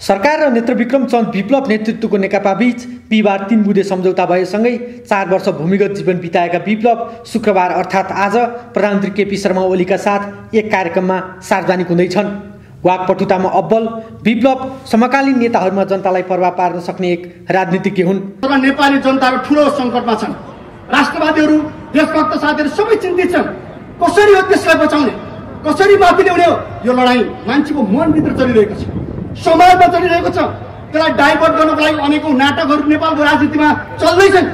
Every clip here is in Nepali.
सरकार र नेत्रविक्रम चन्द विप्लव नेतृत्वको नेकपा बीच बिहिबार 3 बुँदे सम्झौता भएसँगै 4 वर्ष भूमिगत जीवन बिताएका विप्लव शुक्रबार अर्थात् आज प्रधानमन्त्री केपी शर्मा ओलीका साथ एक कार्यक्रममा सार्वजनिक हुँदैछन्। वाकपटुतामा अब्बल विप्लव समकालीन नेताहरूमा जनतालाई प्रभाव पार्न सक्ने एक राजनीतिज्ञ हुन्। नेपाली जनताको ठूलो संकटमा छन्। राष्ट्रवादीहरू, देशभक्त साथीहरू सबै चिन्तित छन्। कसरी हो देशलाई बचाउने, कसरी माथि ल्याउने हो, यो लडाई मान्छेको मनभित्र चलिरहेको छ, समाजमा चलिरहेको छ। त्यसलाई डाइभर्ट गर्नको लागि अनेकौं नाटकहरू नेपालको राजनीतिमा चल्दैछन्।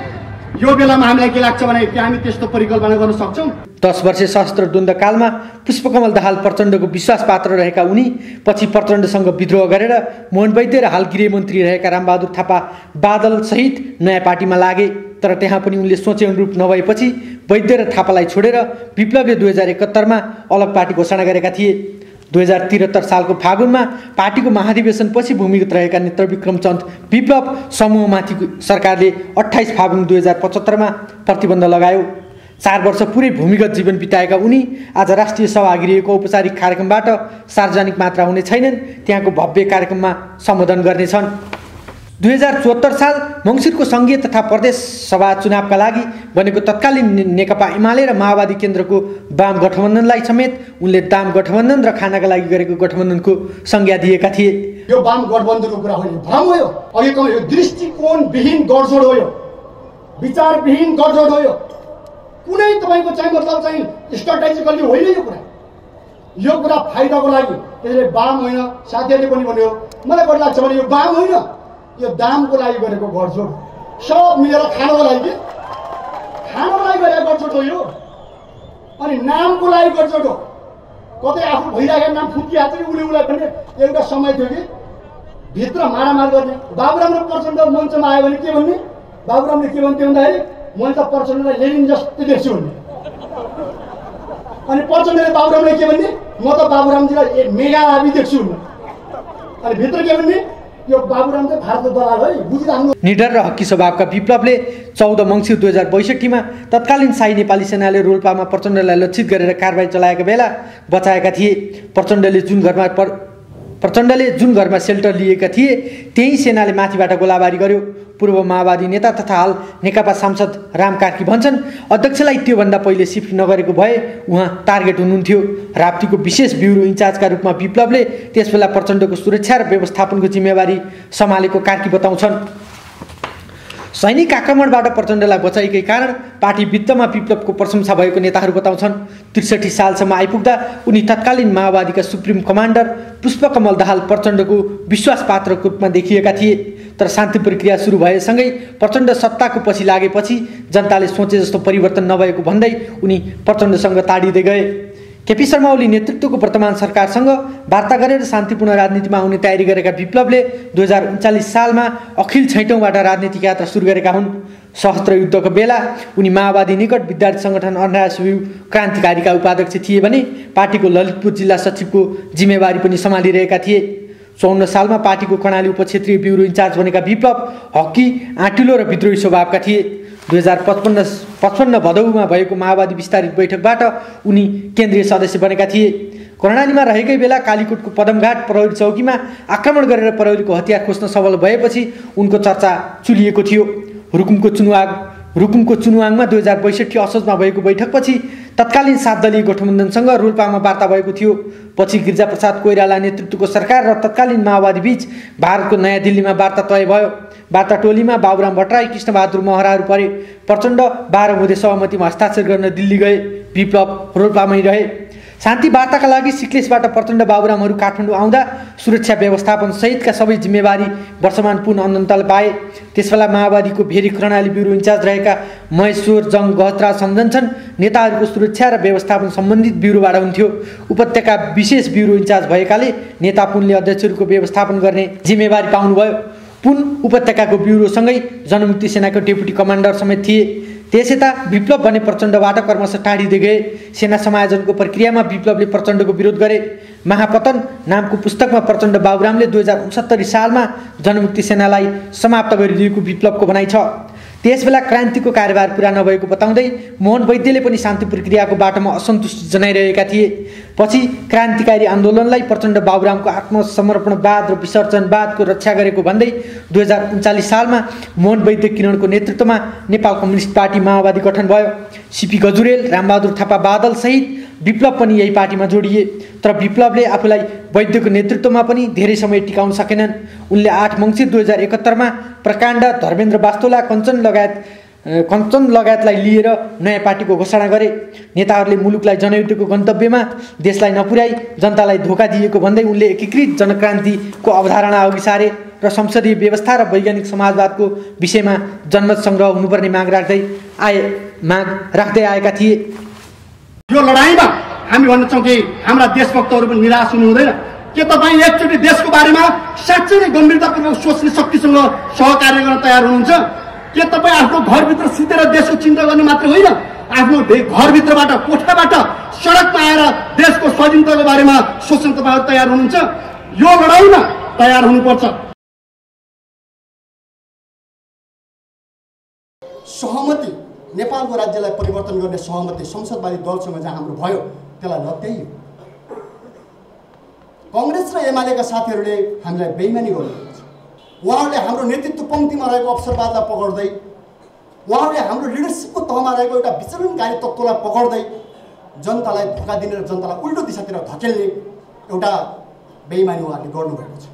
यो बेलामा हामीलाई के लाग्छ भने कि हामी त्यस्तो परिकल्पना गर्न सक्छौं। 10 वर्षे सशस्त्र द्वन्द्वकालमा पुष्पकमल दाहाल प्रचण्डको विश्वास पात्र रहेका उनी पछि प्रचण्डसँग विद्रोह गरेर मोहन वैद्य र हाल गृहमन्त्री रहेका रामबहादुर थापा बादल सहित नयाँ पार्टीमा लागे। तर त्यहाँ पनि उनले सोचे अनुरूप नभएपछि वैद्य र थापालाई छोडेर विप्लवले 2071 मा अलग पार्टी घोषणा गरेका थिए। 2073 सालको फागुनमा पार्टीको महाधिवेशनपछि भूमिगत रहेका नेत्रविक्रम चन्द विप्लव समूहमाथि सरकारले 28 फागुन 2075 मा प्रतिबन्ध लगायो। 4 वर्ष पुरै भूमिगत जीवन बिताएका उनी आज राष्ट्रिय सभागृहको औपचारिक कार्यक्रमबाट सार्वजनिक मात्रा हुने छैनन्, त्यहाँको भव्य कार्यक्रममा सम्बोधन गर्नेछन्। 2074 साल मङ्सिरको सङ्घीय तथा प्रदेश सभा चुनावका लागि बनेको तत्कालीन नेकपा एमाले र माओवादी केन्द्रको वाम गठबन्धनलाई समेत उनले दाम गठबन्धन र खानाका लागि गरेको गठबन्धनको संज्ञा दिएका थिए। यो वाम गठबन्धनको कुरा होइन, भ्रम हो यो। अहिलेको यो दृष्टिकोणविहीन गठजोड हो, यो विचारविहीन गठजोड हो। यो कुनै तपाईको चाहिँ मतलब चाहिँ स्ट्र्याटेजिकली होइन यो कुरा। यो कुरा फाइदाको लागि, त्यसले वाम होइन। साथीहरूले पनि भन्यो, मलाई बढी लाग्छ भने यो वाम होइन, यो दामको लागि गरेको गठजोड। सब मिलेर खानको लागि गरेको गठजोड हो यो। अनि नामको लागि गठजोड हो। कतै आफू भइरहेको नाम फुकिहाल्छ कि उसलाई पनि एउटा समय थियो कि भित्र मारामार गर्ने। बाबुराम र प्रचण्ड मञ्चमा आयो भने के भन्ने, बाबुरामले के भन्थ्यो भन्दाखेरि मैले त प्रचण्डलाई लेनिन जस्तै देख्छु भन्ने। अनि प्रचण्डले बाबुरामलाई के भन्ने, म त बाबुरामजीलाई मेगा आदि देख्छु भन्ने। अनि भित्र के भन्ने, यो बाबुराम चाहिँ भारतको दलाल है, बुझिराख्नु। निडर र हक्की स्वभावका विप्लवले 14 मङ्सिर 2062 मा तत्कालीन शाही नेपाली सेनाले रोल्पामा प्रचण्डलाई लक्षित गरेर कारबाही चलाएका बेला बचाएका थिए। प्रचण्डले जुन घरमा सेल्टर लिएका थिए त्यही सेनाले माथिबाट गोलाबारी गर्यो। पूर्व माओवादी नेता तथा हाल नेकपा सांसद राम कार्की भन्छन् अध्यक्षलाई त्योभन्दा पहिले सिफ्ट नगरेको भए उहाँ टार्गेट हुनुहुन्थ्यो। राप्तीको विशेष ब्युरो इन्चार्जका रूपमा विप्लवले त्यसबेला प्रचण्डको सुरक्षा र व्यवस्थापनको जिम्मेवारी सम्हालेको कार्की बताउँछन्। सैनिक आक्रमणबाट प्रचण्डलाई बचाएकै कारण पार्टी वित्तमा विप्लवको प्रशंसा भएको नेताहरू बताउँछन्। 63 सालसम्म आइपुग्दा उनी तत्कालीन माओवादीका सुप्रिम कमान्डर पुष्पकमल दाहाल प्रचण्डको विश्वास पात्रको रूपमा देखिएका थिए। तर शान्ति प्रक्रिया सुरु भएसँगै प्रचण्ड सत्ताको पछि लागेपछि जनताले सोचे जस्तो परिवर्तन नभएको भन्दै उनी प्रचण्डसँग ताडिँदै गए। केपी शर्मा ओली नेतृत्वको वर्तमान सरकारसँग वार्ता गरेर शान्तिपूर्ण राजनीतिमा आउने तयारी गरेका विप्लवले 2039 सालमा अखिल 6औँबाट राजनीतिक यात्रा सुरु गरेका हुन्। सशस्त्र युद्धको बेला उनी माओवादी निकट विद्यार्थी सङ्गठन अन्नायु क्रान्तिकारीका उपाध्यक्ष थिए भने पार्टीको ललितपुर जिल्ला सचिवको जिम्मेवारी पनि सम्हालिरहेका थिए। 54 सालमा पार्टीको कर्णाली उपक्षेत्रीय ब्युरो इन्चार्ज बनेका विप्लव हक्की, आँटिलो र विद्रोही स्वभावका थिए। 2055 भदौमा भएको माओवादी विस्तारित बैठकबाट उनी केन्द्रीय सदस्य बनेका थिए। कर्णालीमा रहेकै बेला कालीकोटको पदमघाट प्रहरी चौकीमा आक्रमण गरेर प्रहरीको हतियार खोज्न सफल भएपछि उनको चर्चा चुलिएको थियो। रुकुमको चुनुवाङमा 2062 असोजमा भएको बैठकपछि तत्कालीन 7 दलीय गठबन्धनसँग रोल्पामा वार्ता भएको थियो। पछि गिरिजाप्रसाद कोइराला नेतृत्वको सरकार र तत्कालीन माओवादी बीच भारतको नयाँ दिल्लीमा वार्ता तय भयो। वार्ता टोलीमा बाबुराम भट्टराई, कृष्णबहादुर महराहरू परे। प्रचण्ड 12 बुँदे सहमतिमा हस्ताक्षर गर्न दिल्ली गए, विप्लव रोल्पामै रहे। शान्ति वार्ताका लागि सिक्लेसबाट प्रचण्ड बाबुरामहरू काठमाडौँ आउँदा सुरक्षा व्यवस्थापन सहितका सबै जिम्मेवारी वर्षमान पुन अनन्तले पाए। त्यसबेला माओवादीको भेरी कर्णाली ब्युरो इन्चार्ज रहेका महेश्वर जङ गहतराज सम्झन्छन् नेताहरूको सुरक्षा र व्यवस्थापन सम्बन्धित ब्युरोबाट हुन्थ्यो। उपत्यका विशेष ब्युरो इन्चार्ज भएकाले नेता पुनले अध्यक्षहरूको व्यवस्थापन गर्ने जिम्मेवारी पाउनुभयो। पुन उपत्यकाको ब्युरोसँगै जनमुक्ति सेनाको डेपुटी कमान्डर समेत थिए। त्यसयता विप्लव भने प्रचण्डबाट क्रमशः टाढिँदै गए। सेना समायोजनको प्रक्रियामा विप्लवले प्रचण्डको विरोध गरे। महापतन नामको पुस्तकमा प्रचण्ड बाबुरामले 2069 सालमा जनमुक्ति सेनालाई समाप्त गरिदिएको विप्लवको भनाइ छ। त्यसबेला क्रान्तिको कार्यभार पुरा नभएको बताउँदै मोहन वैद्यले पनि शान्ति प्रक्रियाको बाटोमा असन्तुष्टि जनाइरहेका थिए। पछि क्रान्तिकारी आन्दोलनलाई प्रचण्ड बाबुरामको आत्मसमर्पणवाद र विसर्जनवादको रक्षा गरेको भन्दै 2039 सालमा मोहन वैद्य किरणको नेतृत्वमा नेपाल कम्युनिस्ट पार्टी माओवादी गठन भयो। सीपी गजुरेल, रामबहादुर थापा बादल सहित विप्लव पनि यही पार्टीमा जोडिए। तर विप्लवले आफूलाई वैद्यको नेतृत्वमा पनि धेरै समय टिकाउन सकेनन्। उनले 8 मङ्सिर 2071 मा प्रकाण्ड, धर्मेन्द्र वास्तोला, कञ्चन लगायतलाई लिएर नयाँ पार्टीको घोषणा गरे। नेताहरूले मुलुकलाई जनयुद्धको गन्तव्यमा देशलाई नपुर्याई जनतालाई धोका दिएको भन्दै उनले एकीकृत जनक्रान्तिको अवधारणा अघि सारे र संसदीय व्यवस्था र वैज्ञानिक समाजवादको विषयमा जनमत सङ्ग्रह हुनुपर्ने माग राख्दै आएका थिए। यो लडाईँमा हामी भन्न चाहन्छौँ कि हाम्रा देशभक्तहरू पनि निराश हुनु हुँदैन। के तपाईँ एकचोटि देशको बारेमा साँच्चै नै गम्भीरतापूर्वक सोच्ने शक्तिसँग सहकार्य गर्न तयार हुनुहुन्छ? के तपाईँ आफ्नो घरभित्र सुतेर देशको चिन्ता गर्ने मात्र होइन, आफ्नो घरभित्रबाट, कोठाबाट सडकमा आएर देशको स्वाधीनताको बारेमा सोच्न तपाईँहरू तयार हुनुहुन्छ? यो लडाईँमा तयार हुनुपर्छ। सहमति, नेपालको राज्यलाई परिवर्तन गर्ने सहमति संसदवादी दलसँग जहाँ हाम्रो भयो त्यसलाई लत्याइयो। कङ्ग्रेस र एमालेका साथीहरूले हामीलाई बेइमानी गर्नुहुन्छ। उहाँहरूले हाम्रो नेतृत्व पङ्क्तिमा रहेको अवसरवादलाई पकड्दै, उहाँहरूले हाम्रो लिडरसिपको तहमा रहेको एउटा विचलनकारी तत्त्वलाई पकड्दै जनतालाई धोका दिने र जनतालाई उल्टो दिशातिर धकेल्ने एउटा बेइमानी उहाँहरूले गर्नुभएको छ।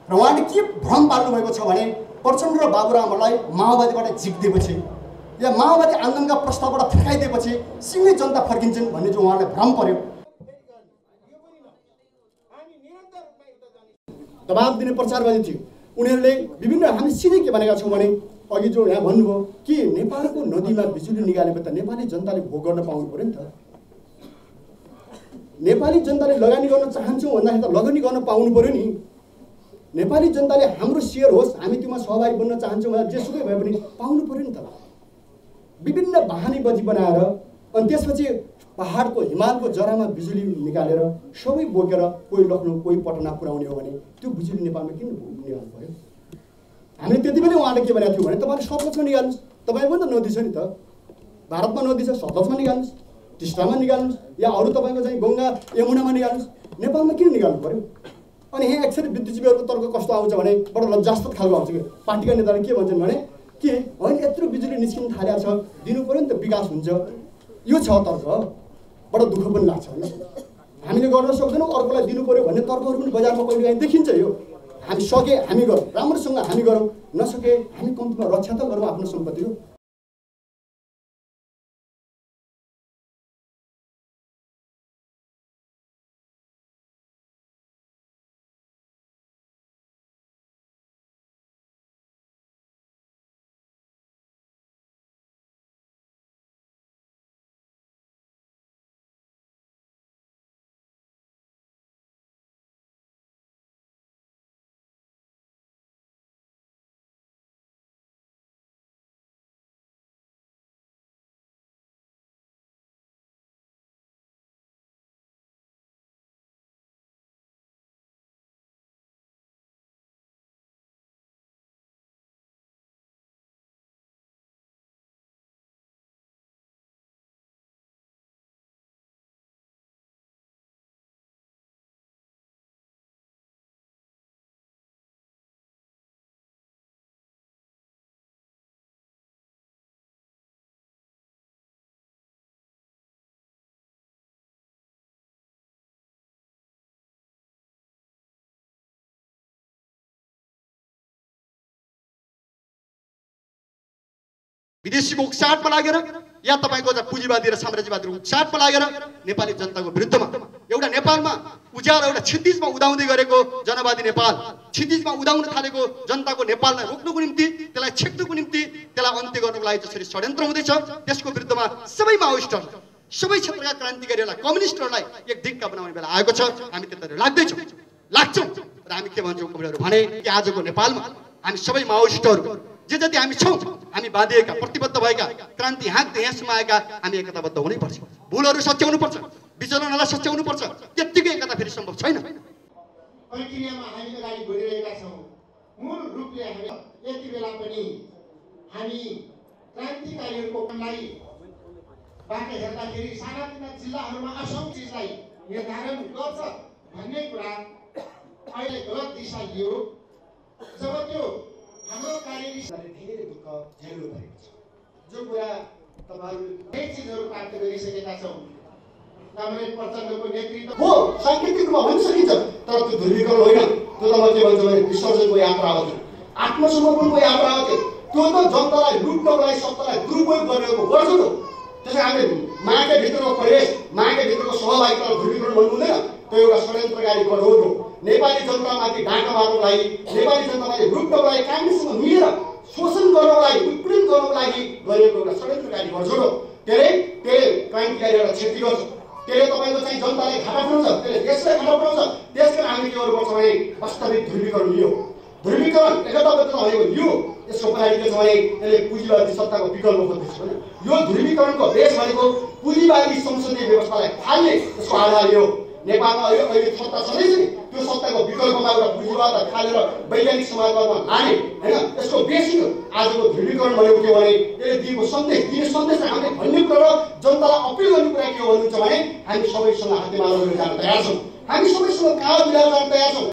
र उहाँले के भ्रम पाल्नुभएको छ भने प्रचण्ड र बाबुरामहरूलाई माओवादीबाट झिक्दिएपछि या माओवादी आन्दोलनका प्रस्तावबाट फर्काइदिएपछि सिङ्गै जनता फर्किन्छन् भन्ने जो उहाँलाई भ्रम पर्यो। दबाब दिने प्रचारवादी थियो। उनीहरूले विभिन्न हामी सिधै के भनेका छौँ भने अघि जो यहाँ भन्नुभयो कि नेपालको नदीमा बिजुली निकालेको त नेपाली जनताले भोग गर्न पाउनु पऱ्यो नि त। नेपाली जनताले लगानी गर्न चाहन्छौँ भन्दाखेरि त लगानी गर्न पाउनु पऱ्यो नि। नेपाली जनताले हाम्रो सेयर होस्, हामी त्योमा सहभागी बन्न चाहन्छौँ भने जेसुकै भए पनि पाउनु पऱ्यो नि त। विभिन्न बहानीबाजी बनाएर अनि त्यसपछि पहाडको हिमालको जरामा बिजुली निकालेर सबै बोकेर कोही लखनऊ कोही पटना पुर्याउने हो भने त्यो बिजुली नेपालमा किन निकाल्नु पऱ्यो? हामीले त्यति बेला उहाँले के भनेको थियो भने तपाईँले सतलजमा निकाल्नुहोस्, तपाईँको पनि त नदी छ नि त, भारतमा नदी छ, सतलजमा निकाल्नुहोस्, टिस्टामा निकाल्नुहोस् या अरू तपाईँको चाहिँ गङ्गा यमुनामा निकाल्नुहोस्, नेपालमा किन निकाल्नु पऱ्यो? अनि यहाँ एक्चुअली बुद्धिजीवीहरूको तर्क कस्तो आउँछ भने बडो लज्जास्पद खालको आउँछ कि पार्टीका नेताले के भन्छन् भने के होइन यत्रो बिजुली निस्किन थालेको छ, दिनु पऱ्यो नि त, विकास हुन्छ। यो छ तर्क, बडो दुःख पनि लाग्छ होइन। हामीले गर्न सक्दैनौँ, अर्कोलाई दिनु पऱ्यो भन्ने तर्कहरू पनि बजारमा कहिलेकाहीँ देखिन्छ। यो हामी सके हामी गरौँ, राम्रोसँग हामी गरौँ, नसके हामी कम्तीमा रक्षा त गरौँ आफ्नो सम्पत्तिको। विदेशीको उक्साटमा लागेर या तपाईँको पुँजीवादी र साम्राज्यवादीको उक्साटमा लागेर नेपाली जनताको विरुद्धमा एउटा नेपालमा उज्यालो एउटा क्षितिजमा उदाउँदै गरेको जनवादी नेपाल, क्षितिजमा उदाउन थालेको जनताको नेपाललाई रोक्नुको निम्ति, त्यसलाई छेक्नुको निम्ति, त्यसलाई अन्त्य गर्नुको लागि जसरी षड्यन्त्र हुँदैछ त्यसको विरुद्धमा सबै माओइस्टहरू, सबै क्षेत्रका क्रान्तिकारीहरूलाई, कम्युनिस्टहरूलाई एक दिक्क बनाउने बेला आएको छ। हामी त्यतातिर लाग्छौँ र हामी के भन्छौँ भने कि आजको नेपालमा हामी सबै माओइस्टहरू जे जति हामी छौँ, हामी बाँधिएका, प्रतिबद्ध भएका, क्रान्ति हाँक्दै यहाँसम्म आएका हामी एकताबद्ध हुनैपर्छ। भुलहरू सच्याउनुपर्छ, विचलनहरूलाई सच्याउनुपर्छ, त्यत्तिकै एकता फेरि सम्भव छैन। प्रक्रियामा हामी अगाडि बढिरहेका छौँ। मूल रूपले हामी यति बेला पनि हामी क्रान्तिकारीहरूको कामलाई बाट हेर्दाखेरि सानातिना जिल्लाहरूमा असंख्य चिजलाई निर्धारण गर्छ भन्ने कुरा अहिले गलत दिशा लियो। जब त्यो हाम्रो कार्यनीतिले धेरै दुःख झेल्नु परेको छ। जो कुरा तपाईहरुले धेरै चिजहरू प्राप्त गरिसकेका छौँ। रामराज प्रचण्डको नेतृत्व हो सांकेतिक रूपमा हुन सकिन्छ, तर त्यो ध्रुवीकरण होइन। त्यो त म के भन्छु भने विसर्जनको यात्रा हो, आत्मसमर्पणको यात्रा हो। त्यो त जनतालाई लुट्नलाई सत्तालाई दुरुपयोग गरेको गर्छ त। त्यसै हामीले मागे भित्रको प्रवेश, मागे भित्रको सहभागितालाई ध्रुवीकरण भन्नु हुँदैन। त्यो एउटा षड्यन्त्रकारी गठबन्धन हो। नेपाली जनतामाथि डाका मार्नको लागि, नेपाली जनतामाथि लुट्नको लागि, काङ्ग्रेससँग मिलेर शोषण गर्नको लागि, उत्पीडन गर्नको लागि गरिएको एउटा षड्यन्त्रकारी गठबन्धन हो। त्यसले क्रान्तिकारीहरूलाई क्षति गर्छ। त्यसले तपाईँको चाहिँ जनतालाई घाटा पुर्याउँछ, त्यसले देशलाई घाटा पुर्याउँछ। त्यसकारण हामी के गर्नुपर्छ भने वास्तविक ध्रुवीकरण लियो। ध्रुवीकरण एकताबद्ध भनेको यो यसको प्रणाली के छ भने यसले पुँजीवादी सत्ताको विकल्प खोज्दैछ भने यो ध्रुवीकरणको बेस भनेको पुँजीवादी संसदीय व्यवस्थालाई फाल्ने यसको आधार यो। नेपालमा अहिले सत्ता छँदैछ नि, त्यो सत्ताको विकल्पमा एउटा पुँजीवादलाई फालेर वैज्ञानिक समाजवादमा लाने होइन, यसको बेसिक आजको ध्रुवीकरण भनेको के भने यसले दिएको सन्देश, दिने सन्देश हामीले भन्ने कुरा र जनतालाई अपिल गर्ने कुरा के हो भन्नुहुन्छ भने हामी सबैसँग हातेमालो गरेर जान तयार छौँ। हामी सबैसँग काँध मिलाएर जान तयार छौँ।